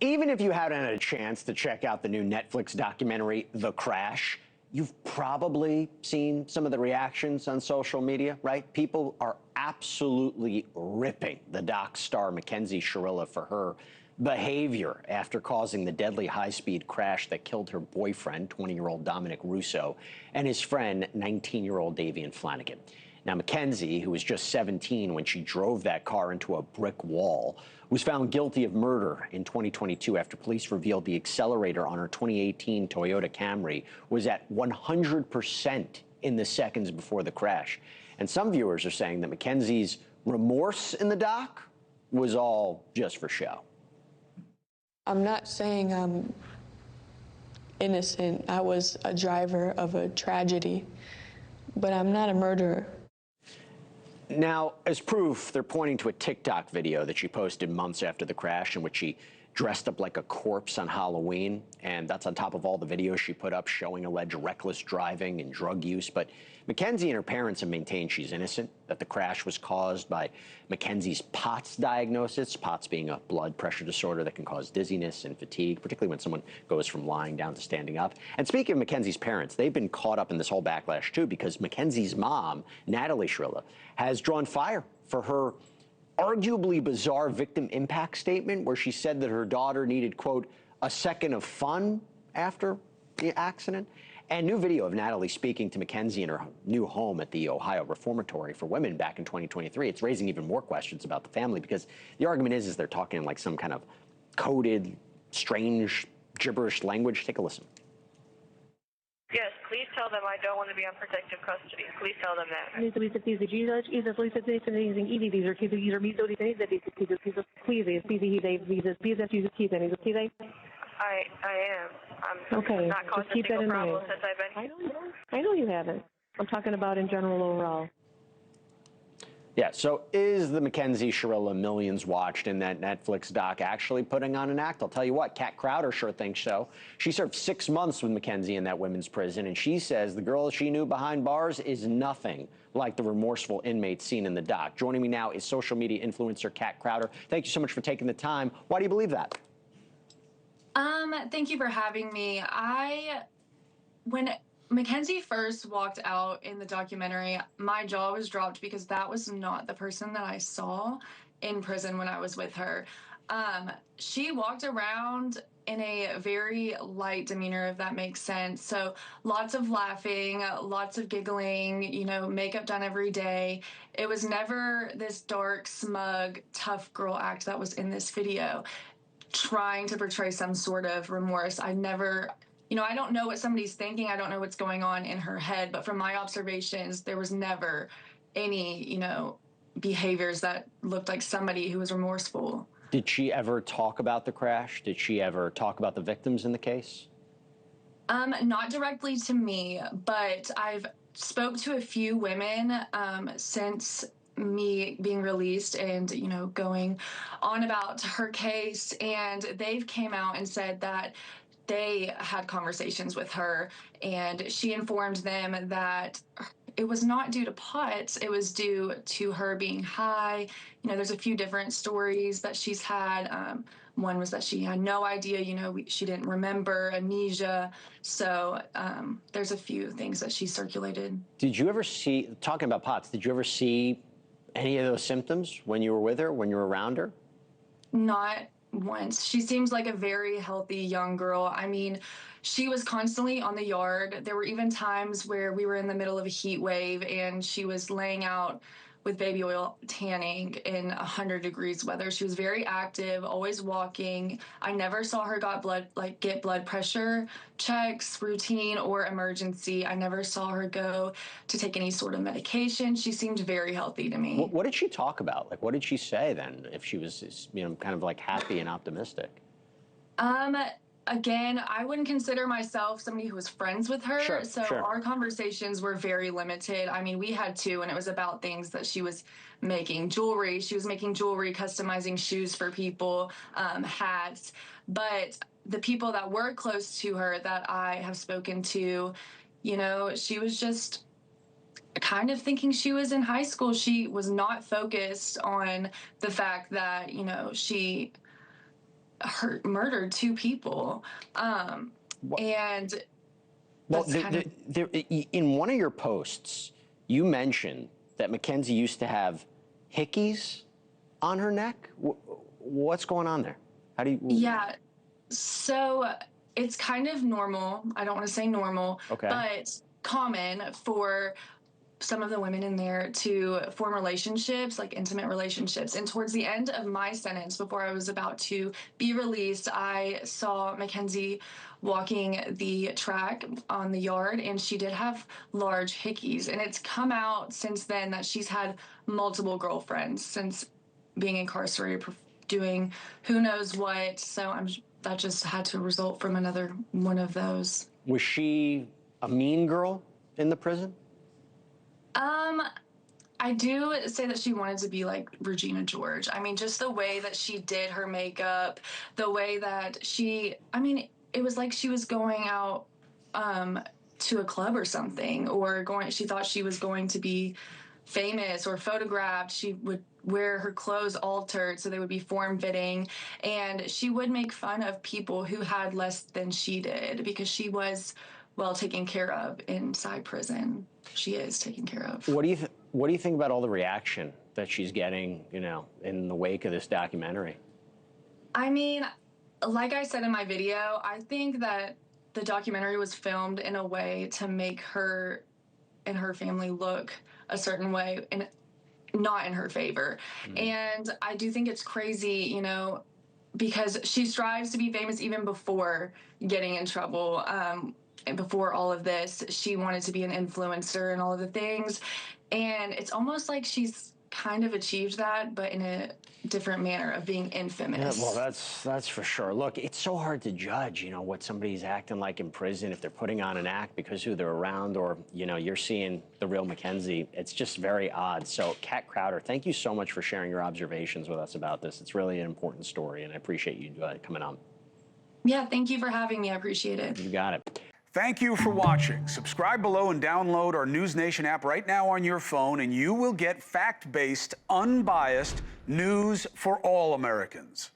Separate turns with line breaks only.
Even if you hadn't had a chance to check out the new Netflix documentary, The Crash, you've probably seen some of the reactions on social media, right? People are absolutely ripping the doc star Mackenzie Shirilla for her behavior after causing the deadly high-speed crash that killed her boyfriend, 20-year-old Dominic Russo, and his friend, 19-year-old Davian Flanagan. Now, Mackenzie, who was just 17 when she drove that car into a brick wall, was found guilty of murder in 2022 after police revealed the accelerator on her 2018 Toyota Camry was at 100% in the seconds before the crash. And some viewers are saying that Mackenzie's remorse in the doc was all just for show.
I'm not saying I'm innocent. I was a driver of a tragedy, but I'm not a murderer.
Now, as proof, they're pointing to a TikTok video that she posted months after the crash in which she dressed up like a corpse on Halloween, and that's on top of all the videos she put up showing alleged reckless driving and drug use. But Mackenzie and her parents have maintained she's innocent, that the crash was caused by Mackenzie's POTS diagnosis, POTS being a blood pressure disorder that can cause dizziness and fatigue, particularly when someone goes from lying down to standing up. And speaking of Mackenzie's parents, they've been caught up in this whole backlash too, because Mackenzie's mom, Natalie Shirilla, has drawn fire for her arguably bizarre victim impact statement where she said that her daughter needed, quote, a second of fun after the accident. And new video of Natalie speaking to Mackenzie in her new home at the Ohio Reformatory for Women back in 2023. It's raising even more questions about the family because the argument is they're talking like some kind of coded, strange, gibberish language. Take a listen.
Yes, please tell them I don't want to be on protective custody. Please tell them that. I am. I'm not causing a single problem since I've been here.
I know you haven't. I'm talking about in general overall.
Yeah, so is the Mackenzie Shirilla millions watched in that Netflix doc actually putting on an act? I'll tell you what, Kat Crowder sure thinks so. She served 6 months with Mackenzie in that women's prison, and she says the girl she knew behind bars is nothing like the remorseful inmate seen in the doc. Joining me now is social media influencer Kat Crowder. Thank you so much for taking the time. Why do you believe that?
Thank you for having me. When Mackenzie first walked out in the documentary, my jaw was dropped because that was not the person that I saw in prison when I was with her. She walked around in a very light demeanor, if that makes sense. So lots of laughing, lots of giggling, you know, makeup done every day. It was never this dark, smug, tough girl act that was in this video, trying to portray some sort of remorse. I never, you know, I don't know what somebody's thinking. I don't know what's going on in her head, but from my observations, there was never any, you know, behaviors that looked like somebody who was remorseful.
Did she ever talk about the crash? Did she ever talk about the victims in the case?
Not directly to me, but I've spoke to a few women since me being released and, you know, going on about her case, and they've came out and said that they had conversations with her and she informed them that it was not due to POTS, it was due to her being high. You know, there's a few different stories that she's had. One was that she had no idea, you know, she didn't remember, amnesia. So there's a few things that she circulated.
Did you ever see, talking about POTS, did you ever see any of those symptoms when you were with her, when you were around her?
Not once. She seems like a very healthy young girl. I mean, she was constantly on the yard. There were even times where we were in the middle of a heat wave and she was laying out with baby oil tanning in 100 degrees weather. She was very active, always walking. I never saw her get blood pressure checks, routine or emergency. I never saw her go to take any sort of medication. She seemed very healthy to me.
What did she talk about? Like, what did she say then, if she was, you know, kind of like happy and optimistic?
Again, I wouldn't consider myself somebody who was friends with her.
Sure.
Our conversations were very limited. I mean, we had two, and it was about things that she was making. Jewelry. She was making jewelry, customizing shoes for people, hats. But the people that were close to her that I have spoken to, you know, she was just kind of thinking she was in high school. She was not focused on the fact that, you know, she murdered 2 people. And
Well,
that's
in one of your posts, you mentioned that Mackenzie used to have hickeys on her neck. What's going on there? How do you?
Yeah. So it's kind of normal. I don't want to say normal,
Okay.
but common for some of the women in there to form relationships, like intimate relationships. And towards the end of my sentence, before I was about to be released, I saw Mackenzie walking the track on the yard, and she did have large hickeys. And it's come out since then that she's had multiple girlfriends since being incarcerated, doing who knows what. So that just had to result from another one of those.
Was she a mean girl in the prison?
I do say that she wanted to be like Regina George. I mean, just the way that she did her makeup, the way that it was like she was going out to a club or something, or she thought she was going to be famous or photographed. She would wear her clothes altered so they would be form-fitting, and she would make fun of people who had less than she did because she was well taken care of inside prison. She is taken care of.
What do you think about all the reaction that she's getting, in the wake of this documentary?
I mean, like I said in my video, I think that the documentary was filmed in a way to make her and her family look a certain way and not in her favor. And I do think it's crazy, because she strives to be famous even before getting in trouble. And before all of this, she wanted to be an influencer and all of the things. And it's almost like she's kind of achieved that, but in a different manner of being infamous.
Yeah, well, that's for sure. Look, it's so hard to judge, what somebody's acting like in prison, if they're putting on an act because who they're around, or, you're seeing the real Mackenzie. It's just very odd. So, Kat Crowder, thank you so much for sharing your observations with us about this. It's really an important story, and I appreciate you coming on.
Yeah, thank you for having me. I appreciate it.
You got it.
Thank you for watching. Subscribe below and download our NewsNation app right now on your phone, and you will get fact-based, unbiased news for all Americans.